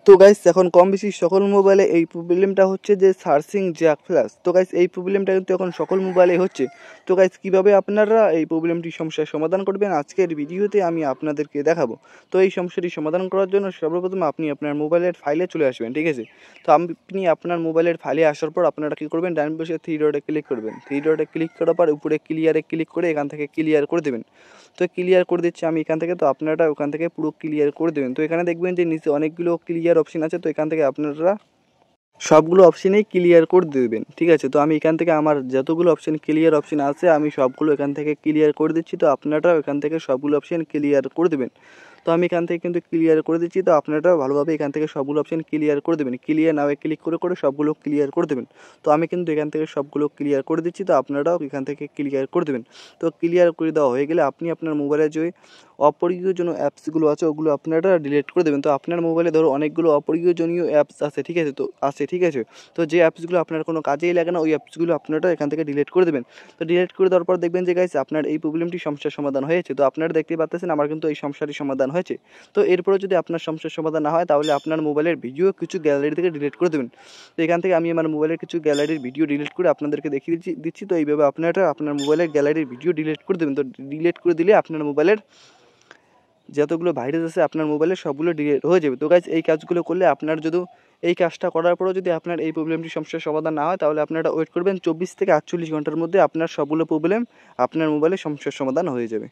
তো গাইস এখন কম বেশি সকল মোবাইলে এই প্রবলেমটা হচ্ছে যে সার্চিং জ্যাক ফ্ল্যাশ। তো গাইস এই প্রবলেমটা কিন্তু এখন সকল মোবাইলে হচ্ছে। তো গাইস কীভাবে আপনারা এই প্রবলেমটি সমস্যার সমাধান করবেন আজকের ভিডিওতে আমি আপনাদেরকে দেখাবো। তো এই সমস্যাটি সমাধান করার জন্য সর্বপ্রথম আপনি আপনার মোবাইলের ফাইলে চলে আসবেন, ঠিক আছে। তো আপনি আপনার মোবাইলের ফাইলে আসার পর আপনারা কী করবেন, ডান পাশে থ্রি ডটে ক্লিক করবেন। থ্রি ডটে ক্লিক করার পর উপরে ক্লিয়ারে ক্লিক করে এখান থেকে ক্লিয়ার করে দেবেন। তো ক্লিয়ার করে দিচ্ছি আমি এখান থেকে, তো আপনারা ওখান থেকে পুরো ক্লিয়ার করে দেবেন। তো এখানে দেখবেন যে নিচে অনেকগুলো ক্লিয়ার অপশন আছে, তো এখান থেকে আপনারা সবগুলো অপশানেই ক্লিয়ার করে দেবেন, ঠিক আছে। তো আমি এখান থেকে আমার যতগুলো অপশান ক্লিয়ার অপশান আছে আমি সবগুলো এখান থেকে ক্লিয়ার করে দিচ্ছি। তো আপনারাও এখান থেকে সবগুলো অপশান ক্লিয়ার করে দেবেন। তো আমি এখান থেকে কিন্তু ক্লিয়ার করে দিচ্ছি। তো আপনারাও ভালোভাবে এখান থেকে সবগুলো অপশান ক্লিয়ার করে দেবেন। ক্লিয়ার নাও ক্লিক করে করে সবগুলো ক্লিয়ার করে দেবেন। তো আমি কিন্তু এখান থেকে সবগুলো ক্লিয়ার করে দিচ্ছি। তো আপনারাও এখান থেকে ক্লিয়ার করে দেবেন। তো ক্লিয়ার করে দেওয়া হয়ে গেলে আপনি আপনার মোবাইলে যে অপ্রয়োজনীয় অ্যাপসগুলো আছে ওগুলো আপনারা ডিলিট করে দেবেন। তো আপনার মোবাইলে ধরো অনেকগুলো অপ্রয়োজনীয় অ্যাপস আছে, ঠিক আছে। ঠিক আছে। তো যে অ্যাপসগুলো আপনার কোনো কাজেই লাগে না ওই অ্যাপসগুলো আপনারা এখান থেকে ডিলিট করে দেবেন। তো ডিলিট করে দেওয়ার পর দেখবেন যে গাইস আপনার এই প্রবলেমটি সমস্যার সমাধান হয়েছে। তো আপনারা দেখতে পাচ্ছেন আমার কিন্তু এই সমস্যাটি সমাধান হয়েছে। তো এরপরে যদি আপনার সমস্যার সমাধান না হয় তাহলে আপনার মোবাইলের ভিডিও কিছু গ্যালারি থেকে ডিলিট করে দেবেন। তো এখান থেকে আমি আমার মোবাইলের কিছু গ্যালারির ভিডিও ডিলিট করে আপনাদেরকে দেখিয়ে দিচ্ছি। তো এইভাবে আপনারা আপনার মোবাইলের গ্যালারির ভিডিও ডিলিট করে দেবেন। তো ডিলিট করে দিলে আপনার মোবাইলের যতগুলো ভাইরাস আছে আপনার মোবাইলে সবগুলো ডিলিট হয়ে যাবে। তো গাইস এই কাজগুলো করলে আপনার যদি এই কাজটা করার পরেও যদি আপনার এই প্রবলেমটি সমস্যার সমাধান না হয় তাহলে আপনারা ওয়েট করবেন 24 থেকে 48 ঘন্টার মধ্যে আপনার সবগুলো প্রবলেম আপনার মোবাইলে সমস্যার সমাধান হয়ে যাবে।